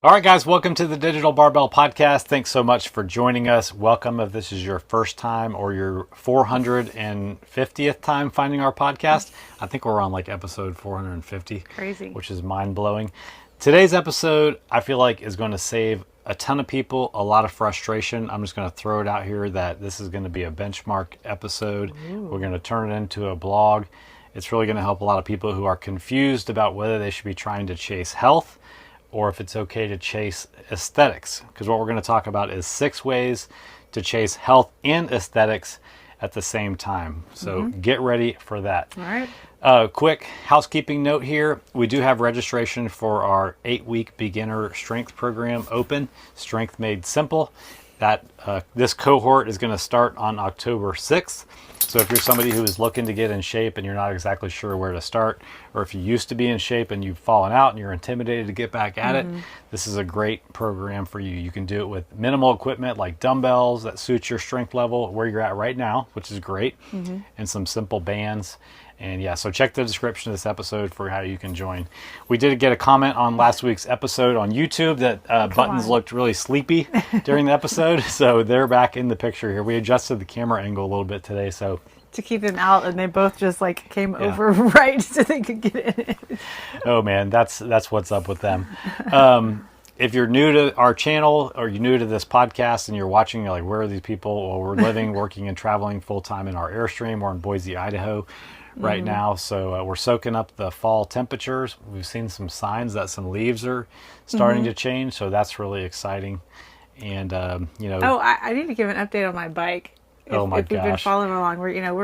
All right, guys, welcome to the Digital Barbell Podcast. Thanks so much for joining us. Welcome if this is your first time or your 450th time finding our podcast. I think we're on like episode 450. Crazy. Which is mind-blowing. Today's episode, I feel like, is going to save a ton of people a lot of frustration. I'm just going to throw it out here that this is going to be a benchmark episode. Ooh. We're going to turn it into a blog. It's really going to help a lot of people who are confused about whether they should be trying to chase health or if it's okay to chase aesthetics. Because what we're going to talk about is 6 ways to chase health and aesthetics at the same time. So get ready for that. All right. Quick housekeeping note here. We do have registration for our 8-week beginner strength program open, Strength Made Simple. That this cohort is going to start on October 6th. So if you're somebody who is looking to get in shape and you're not exactly sure where to start, or if you used to be in shape and you've fallen out and you're intimidated to get back at it, this is a great program for you. You can do it with minimal equipment like dumbbells that suits your strength level where you're at right now, which is great, and some simple bands. And yeah, so check the description of this episode for how you can join. We did get a comment on last week's episode on YouTube that buttons looked really sleepy during the episode. So they're back in the picture here. We adjusted the camera angle a little bit today. So to keep them out, and they both just like came over right so they could get in it. Oh man, that's what's up with them. If you're new to our channel or you're new to this podcast and you're watching, you're like, where are these people? Well, we're living, working, and traveling full time in our Airstream. We're in Boise, Idaho right now. So we're soaking up the fall temperatures. We've seen some signs that some leaves are starting to change. So that's really exciting. And, Oh, I need to give an update on my bike. If you've been following along,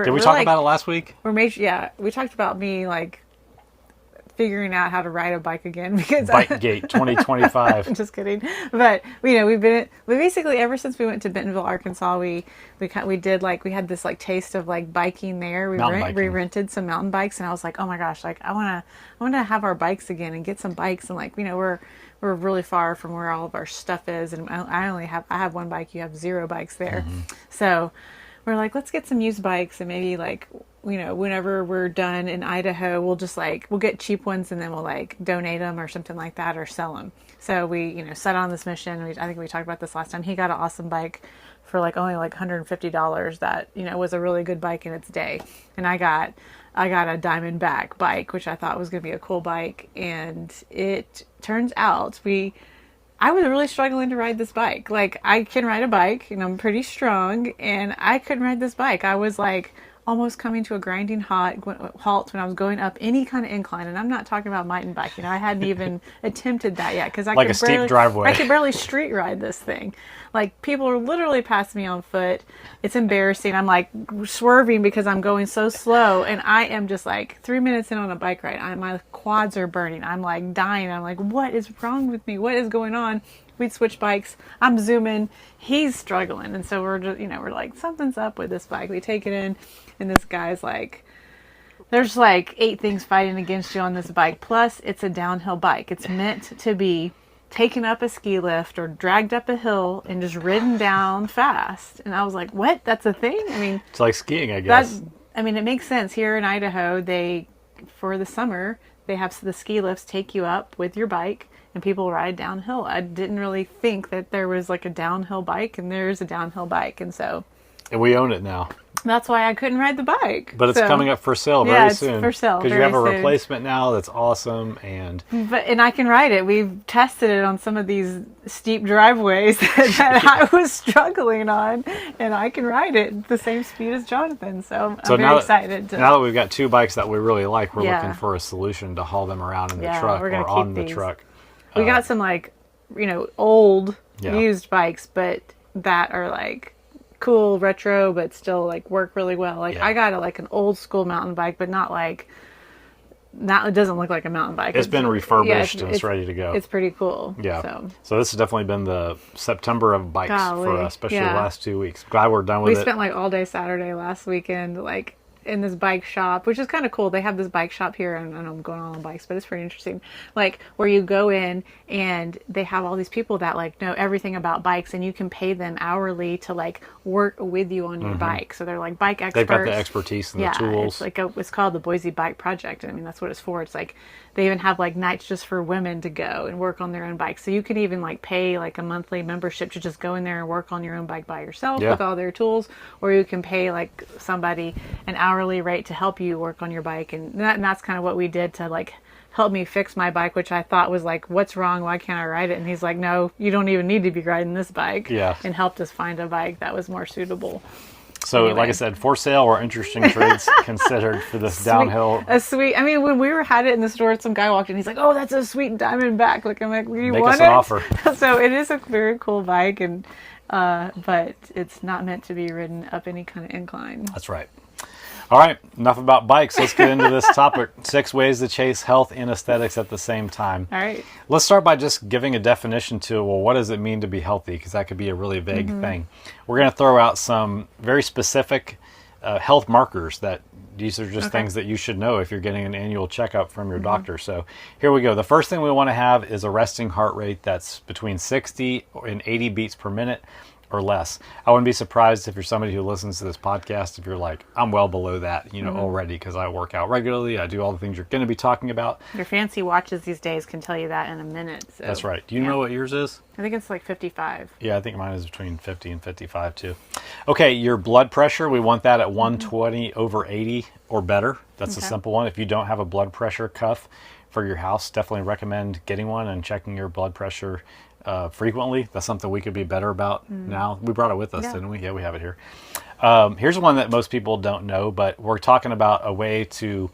Did we talk about it last week? We talked about me like figuring out how to ride a bike again because Bikegate 2025. I'm just kidding. But we basically ever since we went to Bentonville, Arkansas, we had this like taste of like biking there. We rented some mountain bikes, and I was like, oh my gosh, like I want to have our bikes again and get some bikes, and like we're really far from where all of our stuff is, and I have one bike. You have 0 bikes there, so we're like, let's get some used bikes, and maybe like, whenever we're done in Idaho, we'll get cheap ones and then we'll like donate them or something like that, or sell them. So we, set on this mission. I think we talked about this last time. He got an awesome bike for like only like $150 that, was a really good bike in its day. And I got a Diamondback bike, which I thought was going to be a cool bike. And it turns out I was really struggling to ride this bike. Like, I can ride a bike and I'm pretty strong, and I couldn't ride this bike. I was like almost coming to a grinding halt when I was going up any kind of incline. And I'm not talking about mountain bike. I hadn't even attempted that yet because steep driveway. I could barely street ride this thing. Like, people are literally passing me on foot. It's embarrassing. I'm like swerving because I'm going so slow, and I am just like 3 minutes in on a bike ride. My quads are burning. I'm like dying. I'm like, what is wrong with me? What is going on? We'd switch bikes. I'm zooming. He's struggling. And so we're just, we're like, something's up with this bike. We take it in, and this guy's like, there's like 8 things fighting against you on this bike. Plus, it's a downhill bike. It's meant to be taken up a ski lift or dragged up a hill and just ridden down fast. And I was like, what? That's a thing? I mean, it's like skiing, I guess. It makes sense. Here in Idaho, for the summer, they have the ski lifts take you up with your bike and people ride downhill. I didn't really think that there was like a downhill bike, and there's a downhill bike. And we own it now. That's why I couldn't ride the bike. But it's coming up for sale very soon. Yeah, for sale. Because you have a replacement now that's awesome. And I can ride it. We've tested it on some of these steep driveways that I was struggling on, and I can ride it at the same speed as Jonathan. So I'm very excited. Now that we've got 2 bikes that we really like, we're looking for a solution to haul them around in the truck or on the truck. We got some like, old used bikes, but that are like cool retro, but still like work really well. Like I got an old school mountain bike, but not like that. It doesn't look like a mountain bike. It's been refurbished and it's ready to go. It's pretty cool. Yeah. So this has definitely been the September of bikes for us, especially the last 2 weeks. Glad we're done with it. We spent like all day Saturday last weekend, like in this bike shop, which is kind of cool. They have this bike shop here, and I know I'm going on bikes, but it's pretty interesting. Like, where you go in and they have all these people that like know everything about bikes, and you can pay them hourly to like work with you on your bike. So they're like bike experts. They've got the expertise and the tools. It's called the Boise Bike Project. I mean, that's what it's for. It's like they even have like nights just for women to go and work on their own bike. So you can even like pay like a monthly membership to just go in there and work on your own bike by yourself with all their tools, or you can pay like somebody an hourly rate to help you work on your bike. And that's kind of what we did to like help me fix my bike, which I thought was like, what's wrong? Why can't I ride it? And he's like, no, you don't even need to be riding this bike. Yeah. And helped us find a bike that was more suitable. So, anyway. Like I said, for sale or interesting trades considered for this downhill. I mean, when we had it in the store, some guy walked in. He's like, "Oh, that's a sweet Diamondback." Like, I'm like, "You Make want us an offer." So it is a very cool bike, and but it's not meant to be ridden up any kind of incline. That's right. All right, enough about bikes. Let's get into this topic. 6 ways to chase health and aesthetics at the same time. All right. Let's start by just giving a definition to, well, what does it mean to be healthy? Because that could be a really vague thing. We're going to throw out some very specific health markers that these are just things that you should know if you're getting an annual checkup from your doctor. So here we go. The first thing we want to have is a resting heart rate that's between 60 and 80 beats per minute or less. I wouldn't be surprised if you're somebody who listens to this podcast, if you're like, I'm well below that, already, because I work out regularly. I do all the things you're going to be talking about. Your fancy watches these days can tell you that in a minute. So. That's right. Do you know what yours is? I think it's like 55. Yeah, I think mine is between 50 and 55 too. Okay, your blood pressure, we want that at 120 over 80 or better. That's a simple one. If you don't have a blood pressure cuff for your house, definitely recommend getting one and checking your blood pressure frequently. That's something we could be better about now. We brought it with us, didn't we? Yeah, we have it here. Here's one that most people don't know, but we're talking about a way to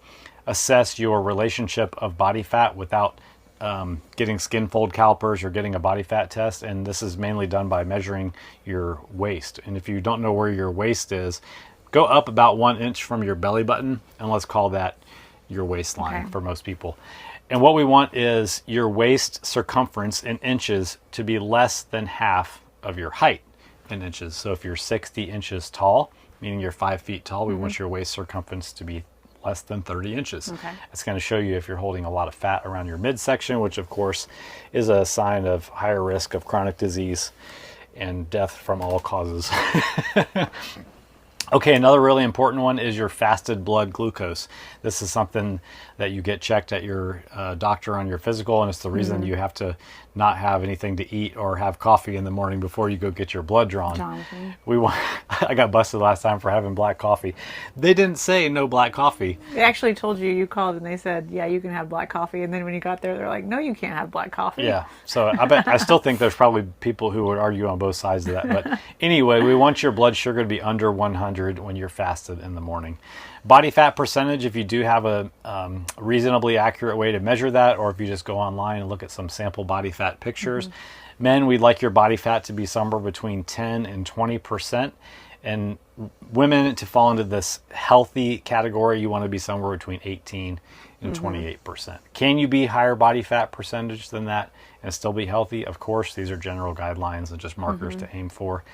assess your relationship of body fat without getting skin fold calipers or getting a body fat test. And this is mainly done by measuring your waist. And if you don't know where your waist is, go up about 1 inch from your belly button, and let's call that your waistline for most people. And what we want is your waist circumference in inches to be less than half of your height in inches. So if you're 60 inches tall, meaning you're 5 feet tall, we want your waist circumference to be less than 30 inches. It's going to show you if you're holding a lot of fat around your midsection, which of course is a sign of higher risk of chronic disease and death from all causes. Okay, another really important one is your fasted blood glucose. This is something that you get checked at your doctor on your physical, and it's the reason you have to not have anything to eat or have coffee in the morning before you go get your blood drawn. I got busted last time for having black coffee. They didn't say no black coffee. They actually told you called and they said, yeah, you can have black coffee. And then when you got there, they're like, no, you can't have black coffee. Yeah, so I still think there's probably people who would argue on both sides of that. But anyway, we want your blood sugar to be under 100 when you're fasted in the morning. Body fat percentage, if you do have a reasonably accurate way to measure that, or if you just go online and look at some sample body fat pictures. Men, we'd like your body fat to be somewhere between 10 and 20%. And women, to fall into this healthy category, you want to be somewhere between 18 and 28%. Can you be higher body fat percentage than that and still be healthy? Of course, these are general guidelines and just markers to aim for.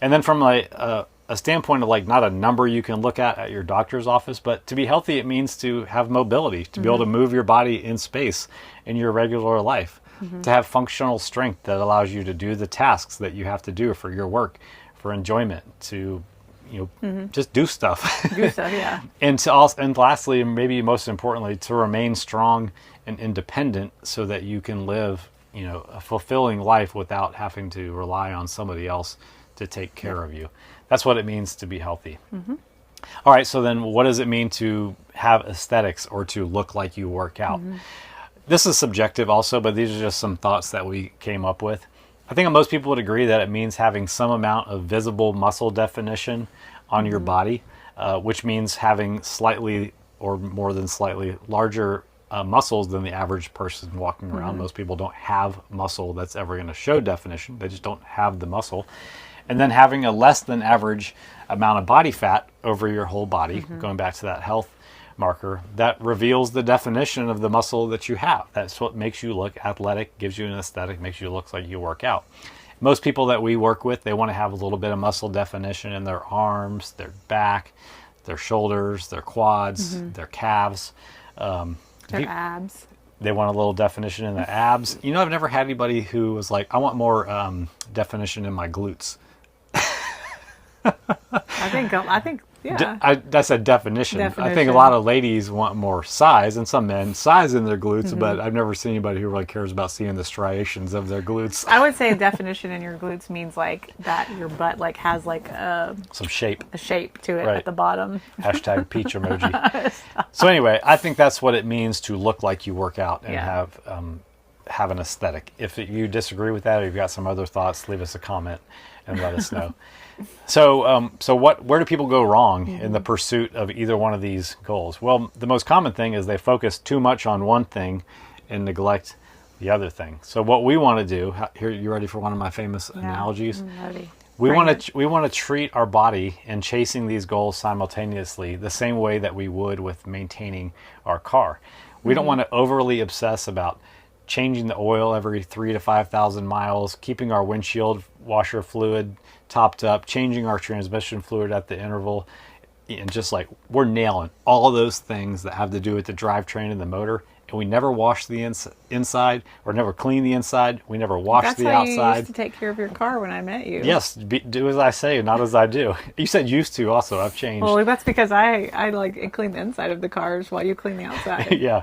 And then from a standpoint of like not a number you can look at your doctor's office, but to be healthy, it means to have mobility, to be able to move your body in space in your regular life, to have functional strength that allows you to do the tasks that you have to do for your work, for enjoyment, to just do stuff. Yeah. And lastly, and maybe most importantly, to remain strong and independent so that you can live, a fulfilling life without having to rely on somebody else to take care of you. That's what it means to be healthy. All right, so then what does it mean to have aesthetics or to look like you work out? This is subjective also, but these are just some thoughts that we came up with. I think most people would agree that it means having some amount of visible muscle definition on your body, which means having slightly or more than slightly larger muscles than the average person walking around. Most people don't have muscle that's ever going to show definition. They just don't have the muscle. And then having a less than average amount of body fat over your whole body, going back to that health marker, that reveals the definition of the muscle that you have. That's what makes you look athletic, gives you an aesthetic, makes you look like you work out. Most people that we work with, they want to have a little bit of muscle definition in their arms, their back, their shoulders, their quads, their calves. Their abs. They want a little definition in the abs. I've never had anybody who was like, I want more definition in my glutes. I think Yeah. That's a definition. I think a lot of ladies want more size, and some men size in their glutes, but I've never seen anybody who really cares about seeing the striations of their glutes. I would say definition in your glutes means like that your butt like has like some shape. A shape to it at the bottom. Hashtag peach emoji. So anyway, I think that's what it means to look like you work out and have an aesthetic. If you disagree with that or you've got some other thoughts, leave us a comment and let us know. So where do people go wrong in the pursuit of either one of these goals? Well, the most common thing is they focus too much on one thing and neglect the other thing. So what we want to do, here, you ready for one of my famous analogies? I'm ready. We want to treat our body and chasing these goals simultaneously the same way that we would with maintaining our car. We don't want to overly obsess about changing the oil every 3,000 to 5,000 miles, keeping our windshield washer fluid topped up, changing our transmission fluid at the interval, and just like we're nailing all of those things that have to do with the drivetrain and the motor. And we never wash the inside, or never clean the inside. We never wash the outside. That's how you used to take care of your car when I met you. Yes, do as I say, not as I do. You said used to also. I've changed. Well, that's because I like clean the inside of the cars while you clean the outside. Yeah.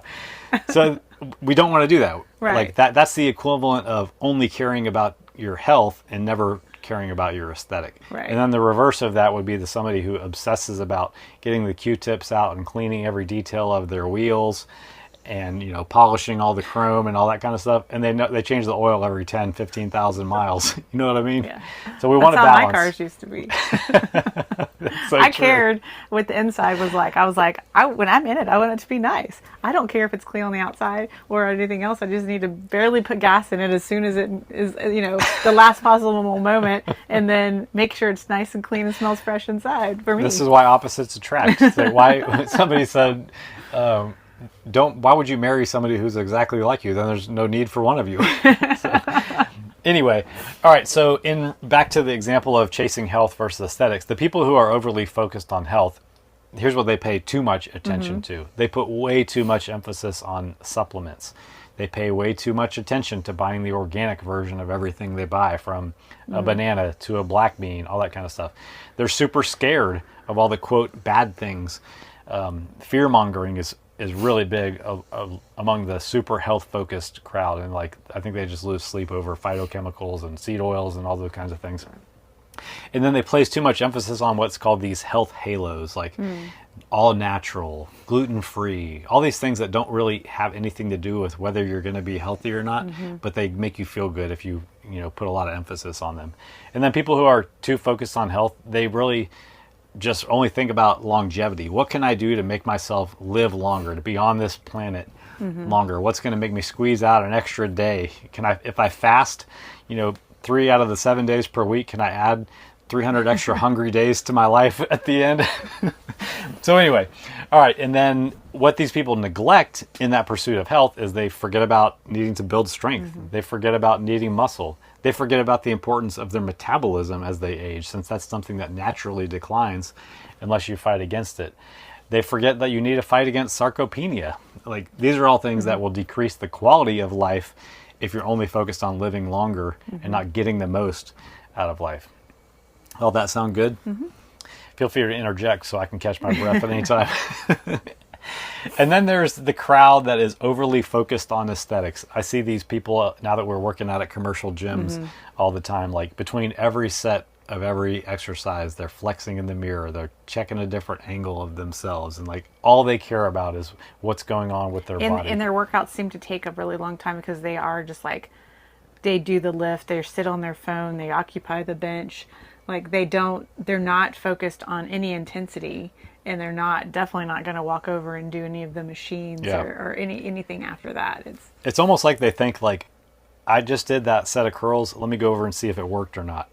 So we don't want to do that. Right. Like that's the equivalent of only caring about your health and never caring about your aesthetic. Right. And then the reverse of that would be somebody who obsesses about getting the Q-tips out and cleaning every detail of their wheels and polishing all the chrome and all that kind of stuff, and they change the oil every 10,000 15,000 miles. You know what I mean? Yeah. So we want to balance. That's how my cars used to be. So I true. cared what the inside was like. I was like, when I'm in it, I want it to be nice. I don't care if it's clean on the outside or anything else. I just need to barely put gas in it as soon as it is, the last possible moment, and then make sure it's nice and clean and smells fresh inside for me. This is why opposites attract. So why somebody said, why would you marry somebody who's exactly like you? Then there's no need for one of you. Anyway, all right, so back to the example of chasing health versus aesthetics. The people who are overly focused on health, here's what they pay too much attention to. They put way too much emphasis on supplements. They pay way too much attention to buying the organic version of everything they buy, from a banana to a black bean, all that kind of stuff. They're super scared of all the, quote, bad things. Fear-mongering is really big among the super health-focused crowd. And I think they just lose sleep over phytochemicals and seed oils and all those kinds of things. And then they place too much emphasis on what's called these health halos, like all natural, gluten-free, all these things that don't really have anything to do with whether you're going to be healthy or not, but they make you feel good if you put a lot of emphasis on them. And then people who are too focused on health, they really just only think about longevity. What can I do to make myself live longer, to be on this planet longer? What's going to make me squeeze out an extra day? If I fast, 3 out of the 7 days per week, can I add 300 extra hungry days to my life at the end? So anyway, all right. And then what these people neglect in that pursuit of health is they forget about needing to build strength. They forget about needing muscle. They forget about the importance of their metabolism as they age, since that's something that naturally declines unless you fight against it. They forget that you need to fight against sarcopenia. These are all things that will decrease the quality of life if you're only focused on living longer and not getting the most out of life. All that sound good? Feel free to interject so I can catch my breath at any time. And then there's the crowd that is overly focused on aesthetics. I see these people now that we're working out at commercial gyms all the time. Between every set of every exercise, they're flexing in the mirror. They're checking a different angle of themselves. And all they care about is what's going on with their body. And their workouts seem to take a really long time because they are just they do the lift, they sit on their phone, they occupy the bench. They're not focused on any intensity, and they're definitely not going to walk over and do any of the machines or anything after that. It's almost like they think I just did that set of curls. Let me go over and see if it worked or not.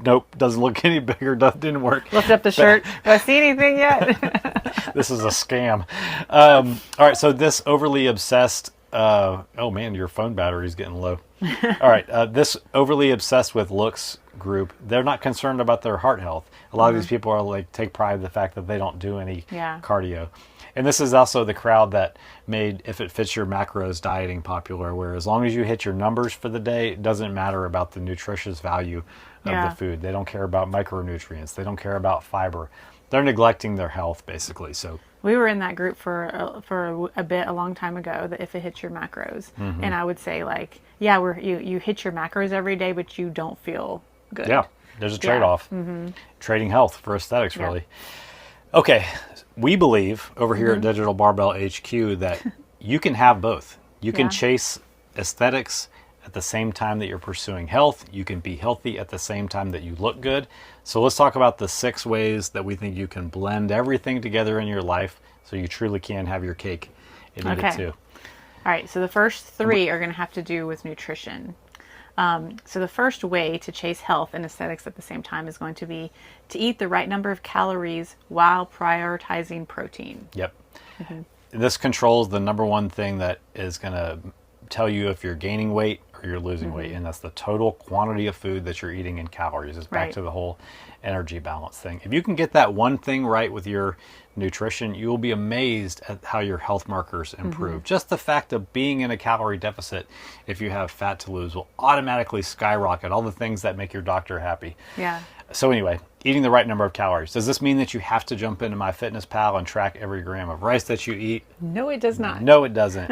Nope, doesn't look any bigger. Didn't work. Lift up the shirt. Do I see anything yet? This is a scam. All right, so this overly obsessed. Oh man, your phone battery's getting low. All right, this overly obsessed with looks group, they're not concerned about their heart health. A lot of these people are take pride in the fact that they don't do any cardio. And this is also the crowd that made If It Fits Your Macros dieting popular, where as long as you hit your numbers for the day, it doesn't matter about the nutritious value of the food. They don't care about micronutrients. They don't care about fiber. they're neglecting their health basically. So we were in that group for a bit, a long time ago, that if it hits your macros, and I would say like, yeah, you hit your macros every day, but you don't feel good. Yeah, there's a trade-off. Trading health for aesthetics, really. Okay, we believe over here at Digital Barbell HQ that you can have both. You can chase aesthetics at the same time that you're pursuing health. You can be healthy at the same time that you look good. So let's talk about the 6 ways that we think you can blend everything together in your life so you truly can have your cake and eat it too. All right, so the first 3 are going to have to do with nutrition. So the first way to chase health and aesthetics at the same time is going to be to eat the right number of calories while prioritizing protein. Yep. This controls the number one thing that is going to tell you if you're gaining weight or you're losing weight, and that's the total quantity of food that you're eating in calories. It's back to the whole energy balance thing. If you can get that one thing right with your nutrition, you will be amazed at how your health markers improve. Just the fact of being in a calorie deficit, if you have fat to lose, will automatically skyrocket all the things that make your doctor happy. Yeah. So anyway, eating the right number of calories. Does this mean that you have to jump into MyFitnessPal and track every gram of rice that you eat? No, it does not. No, it doesn't.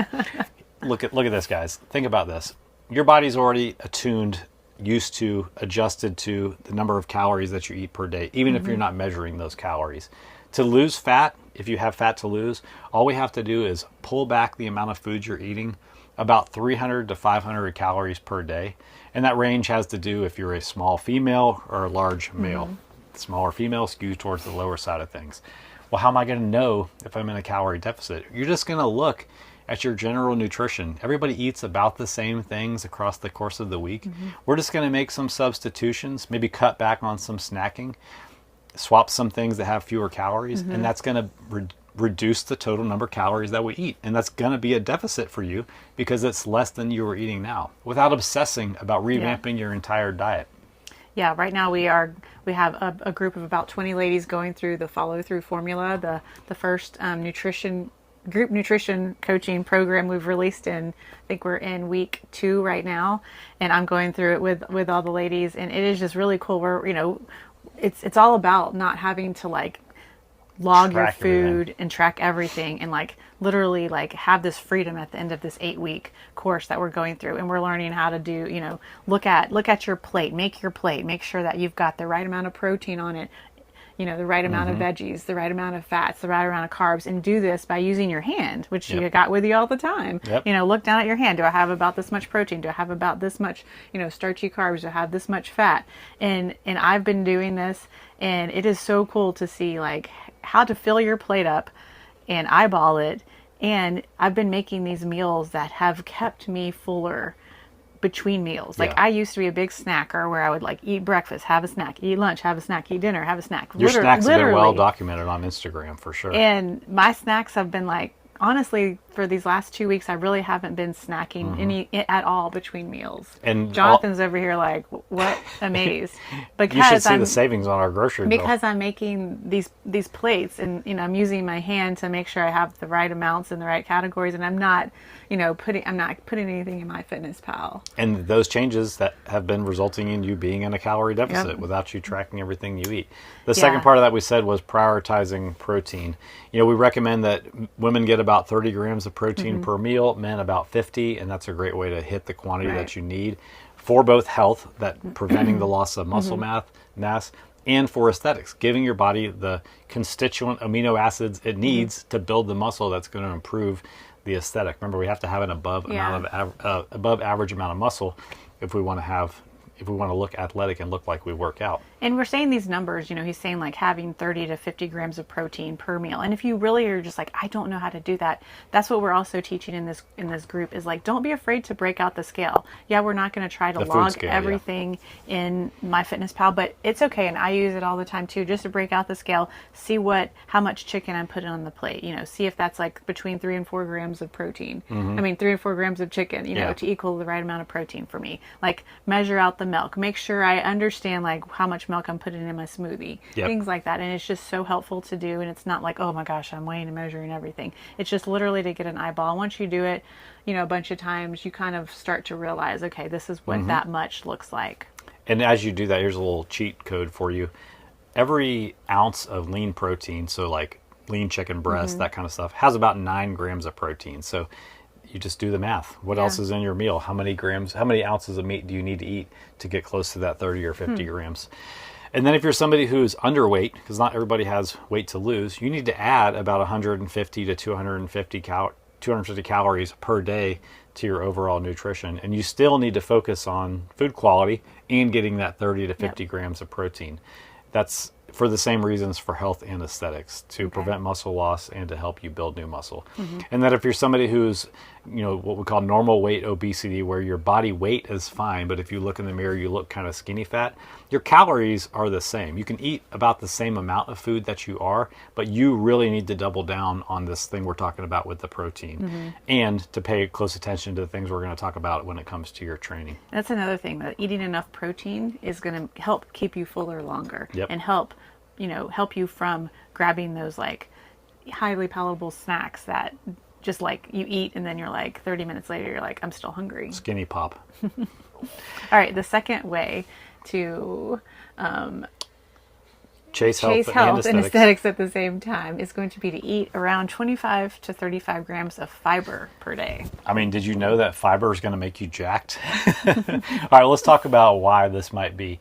Look at this, guys. Think about this. Your body's already attuned, used to, adjusted to the number of calories that you eat per day, even if you're not measuring those calories. To lose fat, if you have fat to lose, all we have to do is pull back the amount of food you're eating, about 300 to 500 calories per day. And that range has to do if you're a small female or a large male. Smaller female skew towards the lower side of things. Well, how am I going to know if I'm in a calorie deficit? You're just going to look at your general nutrition. Everybody eats about the same things across the course of the week. We're just going to make some substitutions, maybe cut back on some snacking, swap some things that have fewer calories, and that's going to reduce the total number of calories that we eat. And that's going to be a deficit for you because it's less than you were eating now, without obsessing about revamping your entire diet. Yeah, right now we have a group of about 20 ladies going through the follow-through formula, the first group nutrition coaching program we've released in. I think we're in week 2 right now, and I'm going through it with all the ladies, and it is just really cool. Where it's all about not having to like log your food and track everything, and like literally like have this freedom at the end of this 8-week course that we're going through. And we're learning how to do, look at your plate, make sure that you've got the right amount of protein on it, the right amount of veggies, the right amount of fats, the right amount of carbs, and do this by using your hand, which you got with you all the time. Look down at your hand. Do I have about this much protein? Do I have about this much, starchy carbs? Do I have this much fat? And I've been doing this, and it is so cool to see like how to fill your plate up and eyeball it. And I've been making these meals that have kept me fuller between meals. Like I used to be a big snacker where I would like eat breakfast, have a snack, eat lunch, have a snack, eat dinner, have a snack. Your snacks have been well documented on Instagram for sure. And my snacks have been like, honestly, for these last 2 weeks, I really haven't been snacking any at all between meals. And Jonathan's over here like, what? Amazed. Because you should see the savings on our grocery bill. Because I'm making these plates, and I'm using my hand to make sure I have the right amounts in the right categories, and I'm not putting anything in MyFitnessPal. And those changes that have been resulting in you being in a calorie deficit without you tracking everything you eat. The second part of that we said was prioritizing protein. We recommend that women get about 30 grams of protein per meal, men about 50, and that's a great way to hit the quantity that you need for both health, that preventing the loss of muscle mass, and for aesthetics, giving your body the constituent amino acids it needs to build the muscle that's going to improve the aesthetic. Remember, we have to have an above average amount of muscle if we want to look athletic and look like we work out. And we're saying these numbers, he's saying like having 30 to 50 grams of protein per meal. And if you really are just like, I don't know how to do that, that's what we're also teaching in this group is like, don't be afraid to break out the scale. Yeah, we're not going to try to log scale, everything in MyFitnessPal, but it's okay. And I use it all the time too, just to break out the scale, see how much chicken I'm putting on the plate, see if that's like between 3 and 4 grams of protein. 3 and 4 grams of chicken, to equal the right amount of protein for me. Like measure out the milk, make sure I understand like how much milk I'm putting in my smoothie, things like that. And it's just so helpful to do. And it's not like, oh my gosh, I'm weighing and measuring everything. It's just literally to get an eyeball. Once you do it, a bunch of times, you kind of start to realize, okay, this is what that much looks like. And as you do that, here's a little cheat code for you. every ounce of lean protein, so like lean chicken breast, that kind of stuff, has about 9 grams of protein. So you just do the math. What else is in your meal? How many ounces of meat do you need to eat to get close to that 30 or 50 grams? And then if you're somebody who's underweight, because not everybody has weight to lose, you need to add about 150 to 250 calories per day to your overall nutrition. And you still need to focus on food quality and getting that 30 to 50 grams of protein. That's for the same reasons for health and aesthetics, to prevent muscle loss and to help you build new muscle. And that if you're somebody who's, what we call normal weight obesity, where your body weight is fine, but if you look in the mirror, you look kind of skinny fat, your calories are the same. You can eat about the same amount of food that you are, but you really need to double down on this thing we're talking about with the protein, and to pay close attention to the things we're going to talk about when it comes to your training. That's another thing, that eating enough protein is going to help keep you fuller longer and help you from grabbing those like highly palatable snacks that just like you eat and then you're like 30 minutes later you're like, I'm still hungry. Skinny pop. All right, the second way to chase health and aesthetics at the same time is going to be to eat around 25 to 35 grams of fiber per day. I mean, did you know that fiber is going to make you jacked? All right, let's talk about why this might be.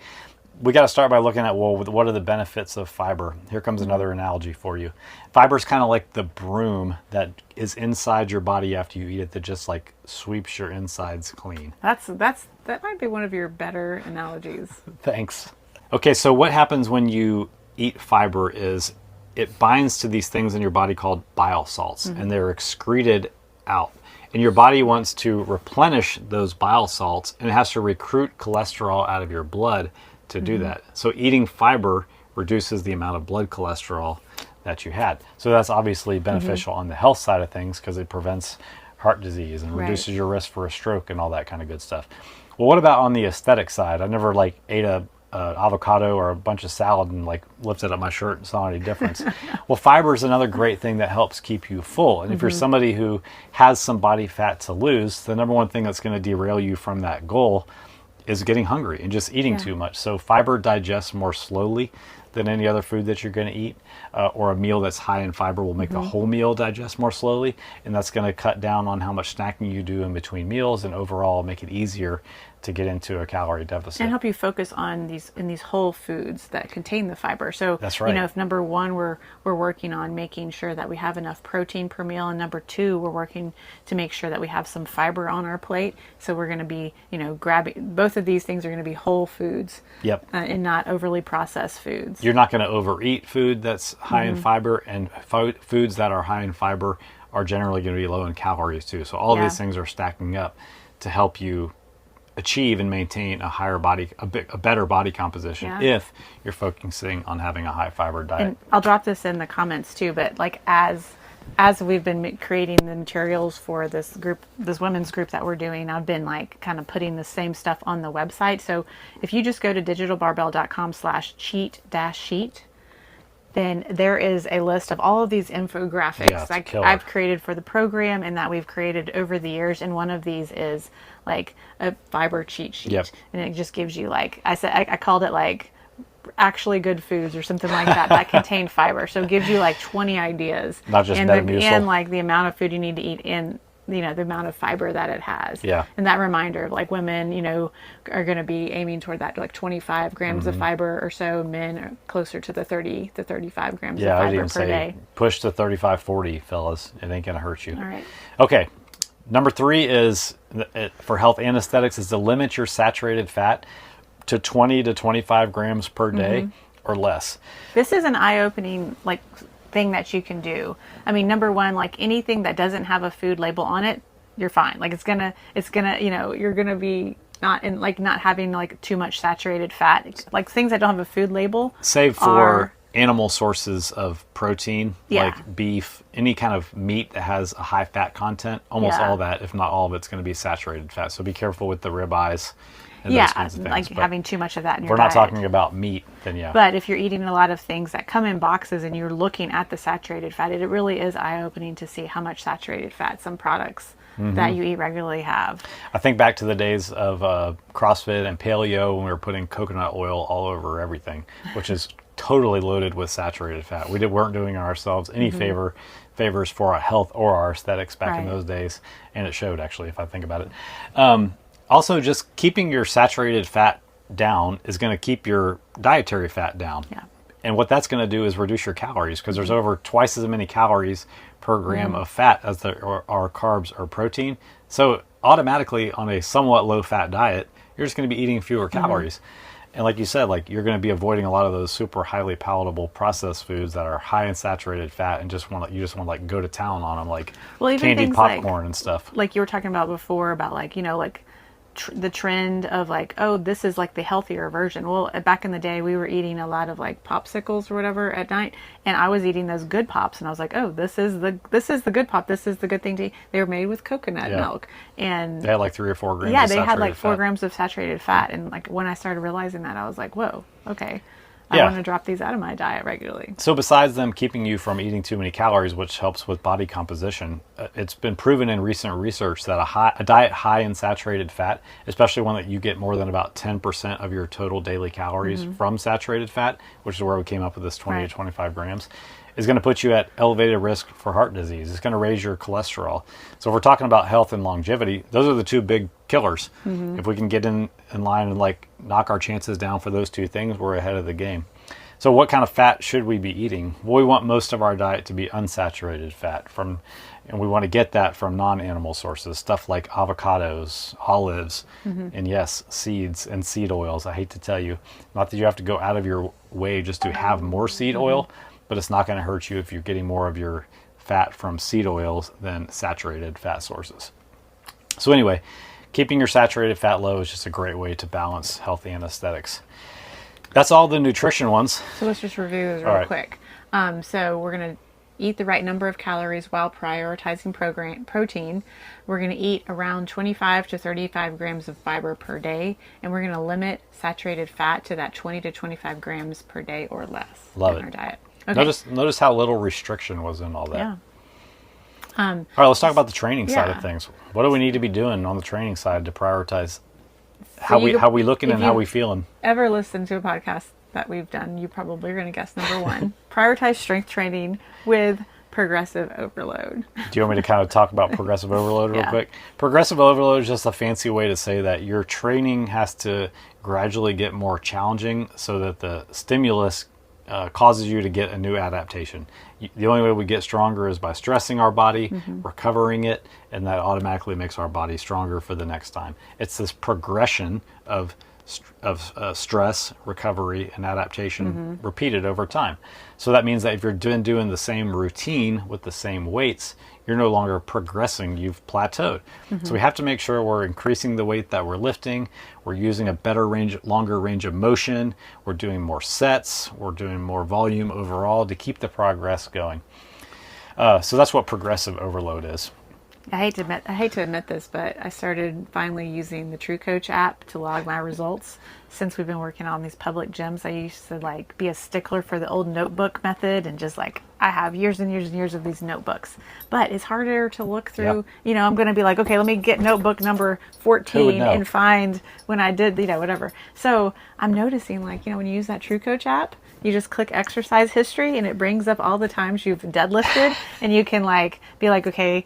We got to start by looking at, well, what are the benefits of fiber? Here comes another analogy for you. Fiber is kind of like the broom that is inside your body after you eat it, that just like sweeps your insides clean. That might be one of your better analogies. Thanks. Okay, so what happens when you eat fiber is it binds to these things in your body called bile salts, and they're excreted out. And your body wants to replenish those bile salts, and it has to recruit cholesterol out of your blood to do that. So eating fiber reduces the amount of blood cholesterol that you had. So that's obviously beneficial on the health side of things, because it prevents heart disease and reduces your risk for a stroke and all that kind of good stuff. Well, what about on the aesthetic side? I never like ate a avocado or a bunch of salad and like lifted up my shirt and saw any difference. Well, fiber is another great thing that helps keep you full. And if you're somebody who has some body fat to lose, the number one thing that's going to derail you from that goal is getting hungry and just eating too much. So fiber digests more slowly than any other food that you're going to eat, or a meal that's high in fiber will make the whole meal digest more slowly, and that's going to cut down on how much snacking you do in between meals, and overall make it easier to get into a calorie deficit. And help you focus on these whole foods that contain the fiber. So that's right. If number one, we're working on making sure that we have enough protein per meal, and number two, we're working to make sure that we have some fiber on our plate. So we're going to be, grabbing, both of these things are going to be whole foods. Yep. And not overly processed foods. You're not going to overeat food that's high in fiber, and foods that are high in fiber are generally going to be low in calories too. So all these things are stacking up to help you achieve and maintain a better body composition if you're focusing on having a high fiber diet. And I'll drop this in the comments too, but like as we've been creating the materials for this women's group that we're doing, I've been like kind of putting the same stuff on the website. So if you just go to digitalbarbell.com/cheat-sheet, then there is a list of all of these infographics I've created for the program and that we've created over the years. And one of these is like a fiber cheat sheet. And it just gives you like, I called it like actually good foods or something like that contain fiber. So it gives you like 20 ideas. Not just Metamucil. And like the amount of food you need to eat in, the amount of fiber that it has. Yeah. And that reminder of like women, are going to be aiming toward that like 25 grams of fiber or so. Men are closer to the 30 to 35 grams of fiber per day. Push to 35, 40, fellas. It ain't going to hurt you. All right. Okay. Number 3 is, for health and aesthetics, is to limit your saturated fat to 20 to 25 grams per day or less. This is an eye-opening thing that you can do. I mean, number one, like anything that doesn't have a food label on it, you're fine. Like it's gonna, you're gonna be not having like too much saturated fat. Like things that don't have a food label, save for animal sources of protein, like beef, any kind of meat that has a high fat content. Almost all that, if not all of it's going to be saturated fat. So be careful with the ribeyes. Those kinds of things. Like having too much of that in your diet. diet. We're not talking about meat, then But if you're eating a lot of things that come in boxes and you're looking at the saturated fat, it really is eye-opening to see how much saturated fat some products that you eat regularly have. I think back to the days of CrossFit and paleo when we were putting coconut oil all over everything, which is totally loaded with saturated fat. We weren't doing ourselves any favors for our health or our aesthetics back in those days, and it showed, actually, if I think about it. Also, just keeping your saturated fat down is going to keep your dietary fat down. Yeah. And what that's going to do is reduce your calories, because there's over twice as many calories per gram of fat as there are carbs or protein. So automatically, on a somewhat low-fat diet, you're just going to be eating fewer calories. And like you said, like, you're going to be avoiding a lot of those super highly palatable processed foods that are high in saturated fat, and you just want to like go to town on them, like candied popcorn and stuff. Like you were talking about before, about like, you know, like the trend of like, oh, this is like the healthier version. Well, back in the day, we were eating a lot of like popsicles or whatever at night, and I was eating those good pops, and I was like, oh, this is the good pop. This is the good thing to eat. They were made with coconut milk, and they had like 3 or 4 grams. Yeah, they had like 4 grams of saturated fat, and like when I started realizing that, I was like, whoa, okay. I want to drop these out of my diet regularly. So besides them keeping you from eating too many calories, which helps with body composition, it's been proven in recent research that a diet high in saturated fat, especially one that you get more than about 10% of your total daily calories from saturated fat, which is where we came up with this 20 to 25 grams, is going to put you at elevated risk for heart disease. It's going to raise your cholesterol. So if we're talking about health and longevity, those are the 2 big killers. If we can get in line and like knock our chances down for those 2 things, we're ahead of the game. So what kind of fat should we be eating? Well, we want most of our diet to be unsaturated fat, and we want to get that from non-animal sources, stuff like avocados, olives, and yes, seeds and seed oils. I hate to tell you, not that you have to go out of your way just to have more seed oil, but it's not going to hurt you if you're getting more of your fat from seed oils than saturated fat sources. So anyway, keeping your saturated fat low is just a great way to balance healthy and aesthetics. That's all the nutrition ones. So let's just review those real quick. So we're going to eat the right number of calories while prioritizing protein. We're going to eat around 25 to 35 grams of fiber per day, and we're going to limit saturated fat to that 20 to 25 grams per day or less in our diet. Okay. Notice how little restriction was in all that. Yeah. All right, let's talk about the training side of things. What do we need to be doing on the training side to prioritize how we looking and how we feeling? Ever listen to a podcast that we've done, you probably are going to guess number 1. Prioritize strength training with progressive overload. Do you want me to kind of talk about progressive overload real quick? Progressive overload is just a fancy way to say that your training has to gradually get more challenging so that the stimulus causes you to get a new adaptation. The only way we get stronger is by stressing our body, recovering it, and that automatically makes our body stronger for the next time. It's this progression of stress, recovery, and adaptation repeated over time. So that means that if you're doing the same routine with the same weights, you're no longer progressing, you've plateaued. So we have to make sure we're increasing the weight that we're lifting, we're using a longer range of motion, we're doing more sets, we're doing more volume overall to keep the progress going. So that's what progressive overload is. I hate to admit this, but I started finally using the True Coach app to log my results. Since we've been working on these public gyms, I used to like be a stickler for the old notebook method, and just like I have years and years and years of these notebooks. But it's harder to look through. You know, I'm going to be like, okay, let me get notebook number 14 and find when I did, whatever. So I'm noticing, like, when you use that True Coach app, you just click exercise history and it brings up all the times you've deadlifted, and you can like be like, okay,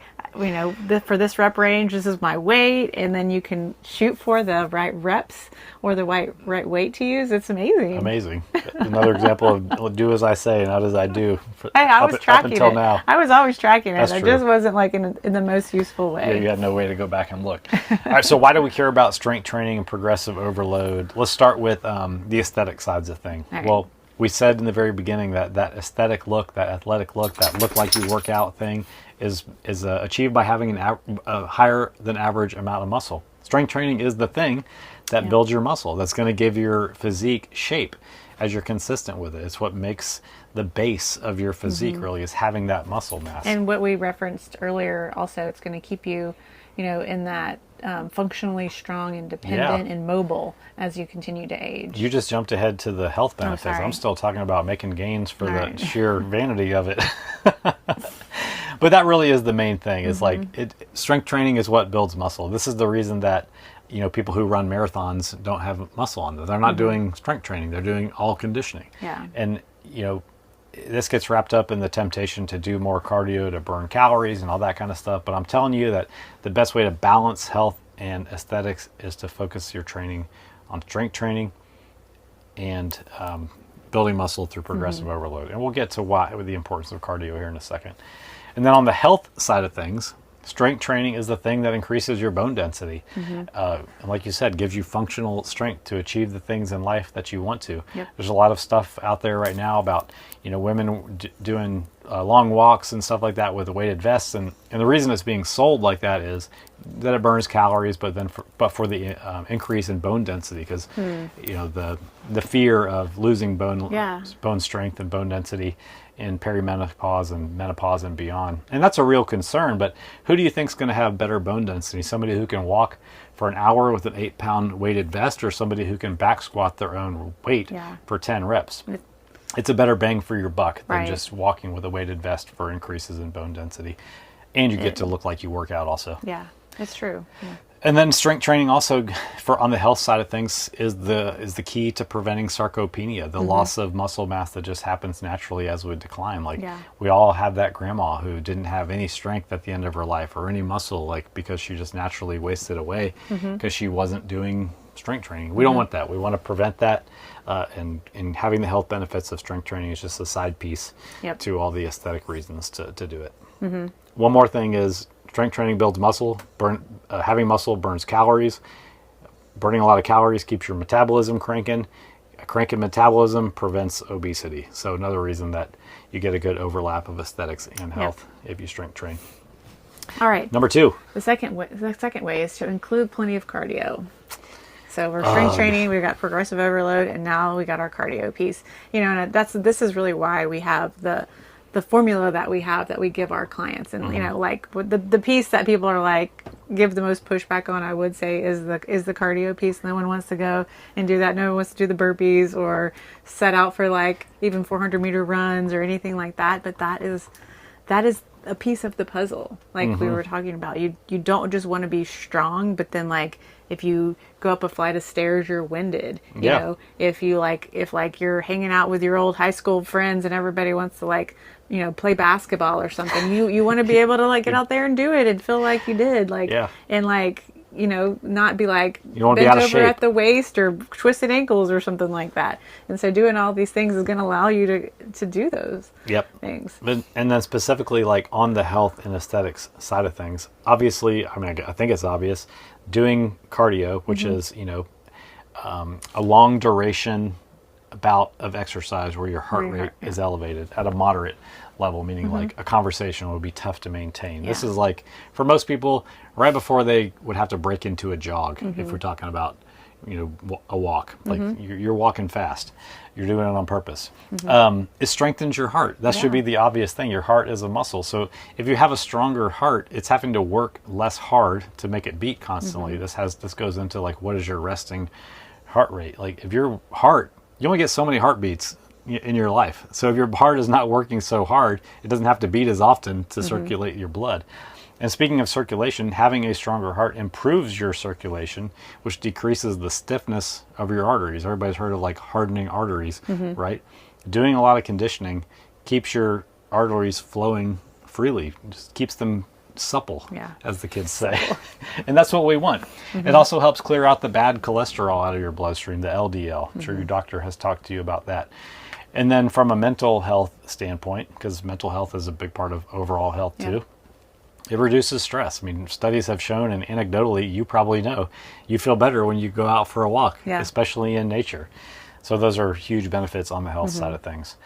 for this rep range, this is my weight, and then you can shoot for the right reps or the right weight to use. It's amazing. Amazing. Another example of do as I say, not as I do. I was tracking up until it. Now. I was always tracking it. That's I true. just wasn't like in the most useful way. Yeah, you had no way to go back and look. All right, so why do we care about strength training and progressive overload? Let's start with the aesthetic sides of things. Right. Well, we said in the very beginning that aesthetic look, that athletic look, that look like you work out thing is achieved by having a higher than average amount of muscle. Strength training is the thing that builds your muscle. That's going to give your physique shape as you're consistent with it. It's what makes the base of your physique really, is having that muscle mass. And what we referenced earlier, also, it's going to keep you, in that functionally strong, independent, and mobile as you continue to age. You just jumped ahead to the health benefits. Sorry. I'm still talking about making gains for the sheer vanity of it. But that really is the main thing. Is like strength training is what builds muscle. This is the reason that people who run marathons don't have muscle on them. They're not doing strength training. They're doing all conditioning. Yeah. And, this gets wrapped up in the temptation to do more cardio to burn calories and all that kind of stuff. But I'm telling you that the best way to balance health and aesthetics is to focus your training on strength training and building muscle through progressive overload. And we'll get to why, with the importance of cardio here in a second. And then on the health side of things, strength training is the thing that increases your bone density. And like you said, gives you functional strength to achieve the things in life that you want to. Yep. There's a lot of stuff out there right now about, women doing long walks and stuff like that with weighted vests. And the reason it's being sold like that is that it burns calories, but for the increase in bone density, because, the fear of losing bone strength and bone density in perimenopause and menopause and beyond. And that's a real concern, but who do you think is going to have better bone density? Somebody who can walk for an hour with an 8-pound weighted vest, or somebody who can back squat their own weight for 10 reps? It's a better bang for your buck than just walking with a weighted vest for increases in bone density. And you get to look like you work out also. Yeah, it's true. Yeah. And then strength training also, on the health side of things, is the key to preventing sarcopenia, the loss of muscle mass that just happens naturally as we decline. We all have that grandma who didn't have any strength at the end of her life, or any muscle, because she just naturally wasted away because she wasn't doing strength training. We don't want that. We want to prevent that. And having the health benefits of strength training is just a side piece to all the aesthetic reasons to do it. One more thing is, strength training builds muscle. Having muscle burns calories. Burning a lot of calories keeps your metabolism cranking. A cranking metabolism prevents obesity. So another reason that you get a good overlap of aesthetics and health if you strength train. All right. Number 2. The second way is to include plenty of cardio. So we're strength training, we've got progressive overload, and now we got our cardio piece. And this is really why we have the formula that we give our clients. And the piece that people are give the most pushback on, I would say, is the cardio piece. No one wants to go and do that. No one wants to do the burpees or set out for even 400-meter runs or anything like that. But that is a piece of the puzzle, we were talking about. You don't just want to be strong, but then if you go up a flight of stairs, you're winded. You know, if you're hanging out with your old high school friends and everybody wants to play basketball or something, you want to be able to get out there and do it and feel like you did, and not be bent over at the waist or twisted ankles or something like that. And so doing all these things is going to allow you to do those things. And then specifically on the health and aesthetics side of things, obviously, I think it's obvious, doing cardio, which is, a long duration bout of exercise where your heart rate is elevated at a moderate level, meaning a conversation would be tough to maintain. This is for most people, right before they would have to break into a jog, if we're talking about, a walk. You're walking fast. You're doing it on purpose. It strengthens your heart. That should be the obvious thing. Your heart is a muscle. So if you have a stronger heart, it's having to work less hard to make it beat constantly. This goes into what is your resting heart rate? If your heart, you only get so many heartbeats in your life. So if your heart is not working so hard, it doesn't have to beat as often to circulate your blood. And speaking of circulation, having a stronger heart improves your circulation, which decreases the stiffness of your arteries. Everybody's heard of hardening arteries, right? Doing a lot of conditioning keeps your arteries flowing freely, just keeps them supple, as the kids say. And that's what we want. It also helps clear out the bad cholesterol out of your bloodstream, the LDL. I'm sure your doctor has talked to you about that. And then from a mental health standpoint, because mental health is a big part of overall health too, it reduces stress. Studies have shown, and anecdotally, you probably know, you feel better when you go out for a walk, especially in nature. So those are huge benefits on the health side of things.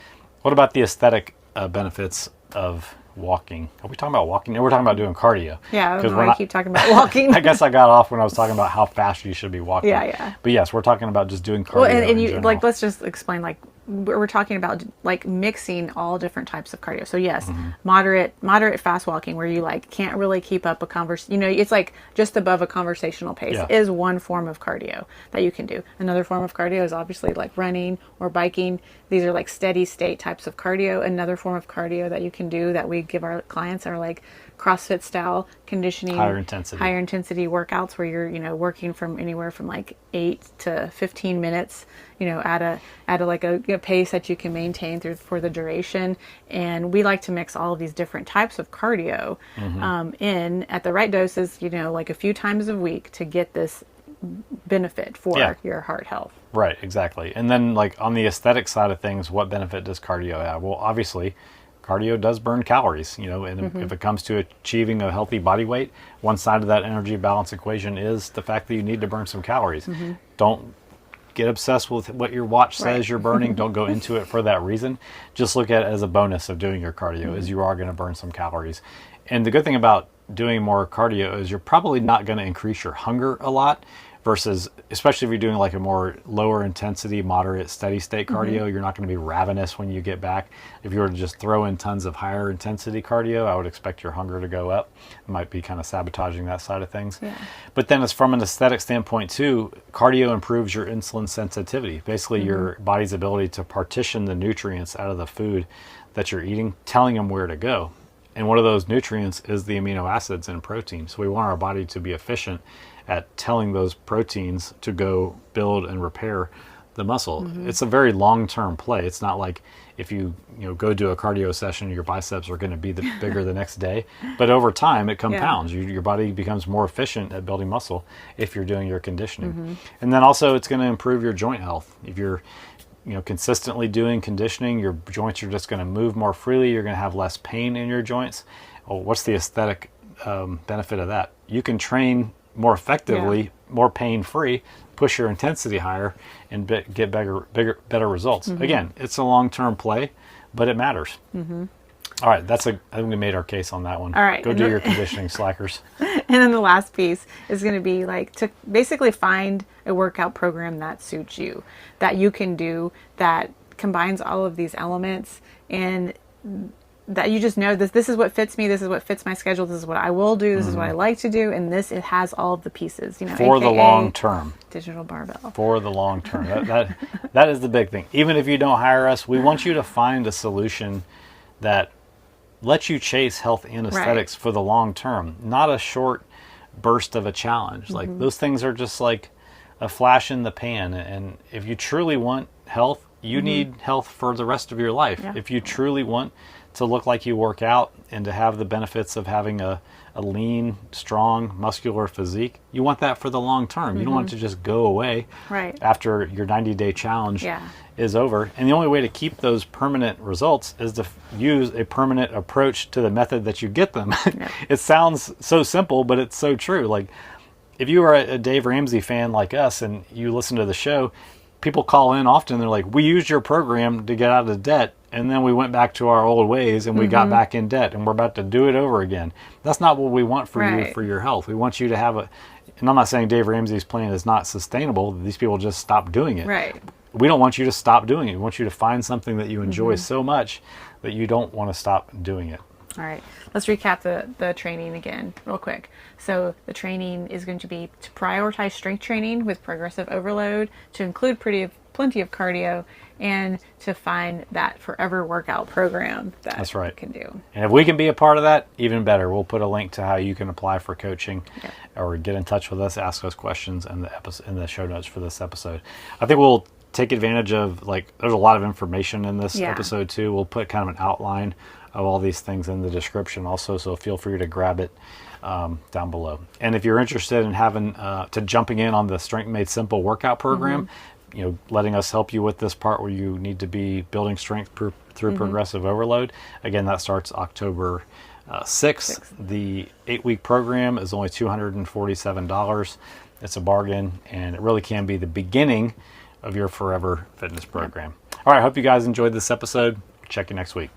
What about the aesthetic benefits of walking? Are we talking about walking? No, we're talking about doing cardio. Yeah, I don't know why I keep talking about walking. I guess I got off when I was talking about how fast you should be walking. Yeah. But yes, we're talking about just doing cardio. Well, and you let's just explain we're talking about like mixing all different types of cardio. So yes, moderate fast walking where you like can't really keep up a conversation. It's like just above a conversational pace is one form of cardio that you can do. Another form of cardio is obviously like running or biking. These are like steady state types of cardio. Another form of cardio that you can do that we give our clients are like CrossFit style conditioning, higher intensity workouts where you're working from anywhere from like 8 to 15 minutes at a pace that you can maintain for the duration. And we like to mix all of these different types of cardio in at the right doses, like a few times a week to get this benefit for your heart health. Right, exactly. And then like on the aesthetic side of things, what benefit does cardio have? Well, obviously cardio does burn calories, and if it comes to achieving a healthy body weight, one side of that energy balance equation is the fact that you need to burn some calories. Don't get obsessed with what your watch says you're burning. Don't go into it for that reason. Just look at it as a bonus of doing your cardio, as you are going to burn some calories. And the good thing about doing more cardio is you're probably not going to increase your hunger a lot, versus, especially if you're doing like a more lower intensity, moderate, steady state cardio, you're not going to be ravenous when you get back. If you were to just throw in tons of higher intensity cardio, I would expect your hunger to go up. It might be kind of sabotaging that side of things. But then it's from an aesthetic standpoint too, cardio improves your insulin sensitivity. Basically your body's ability to partition the nutrients out of the food that you're eating, telling them where to go. And one of those nutrients is the amino acids and protein. So we want our body to be efficient at telling those proteins to go build and repair the muscle. It's a very long-term play. It's not like if you go do a cardio session, your biceps are going to be bigger the next day. But over time, it compounds. Your body becomes more efficient at building muscle if you're doing your conditioning. And then also, it's going to improve your joint health. If you're consistently doing conditioning, your joints are just going to move more freely. You're going to have less pain in your joints. Well, what's the aesthetic benefit of that? You can train more effectively, more pain-free, push your intensity higher, and get better results. Again, it's a long-term play, but it matters. All right, I think we made our case on that one. All right, go do your conditioning, slackers. And then the last piece is going to be like to basically find a workout program that suits you, that you can do, that combines all of these elements, and that you just know this is what fits me, this is what fits my schedule, this is what I will do, this is what I like to do, and it has all of the pieces, for AKA the long term. Digital barbell. For the long term. That is the big thing. Even if you don't hire us, we want you to find a solution that lets you chase health and aesthetics for the long term, not a short burst of a challenge. Like those things are just like a flash in the pan. And if you truly want health, you need health for the rest of your life. If you truly want to look like you work out and to have the benefits of having a lean, strong, muscular physique, you want that for the long term. You don't want it to just go away after your 90-day challenge is over. And the only way to keep those permanent results is to use a permanent approach to the method that you get them. It sounds so simple, but it's so true. Like if you are a Dave Ramsey fan like us and you listen to the show, people call in often. They're like, we used your program to get out of debt, and then we went back to our old ways and we got back in debt, and we're about to do it over again. That's not what we want for you, for your health. We want you to have and I'm not saying Dave Ramsey's plan is not sustainable. These people just stop doing it. We don't want you to stop doing it. We want you to find something that you enjoy so much that you don't want to stop doing it. All right, let's recap the training again real quick. So the training is going to be to prioritize strength training with progressive overload, to include plenty of cardio, and to find that forever workout program that you can do. And if we can be a part of that, even better. We'll put a link to how you can apply for coaching or get in touch with us, ask us questions in the show notes for this episode. I think we'll take advantage of, there's a lot of information in this episode too. We'll put kind of an outline of all these things in the description also, so feel free to grab it down below. And if you're interested in having jumping in on the Strength Made Simple workout program, letting us help you with this part where you need to be building strength through progressive overload, again, that starts October 6th. The 8-week program is only $247. It's a bargain, and it really can be the beginning of your forever fitness program. All right, I hope you guys enjoyed this episode. Check you next week.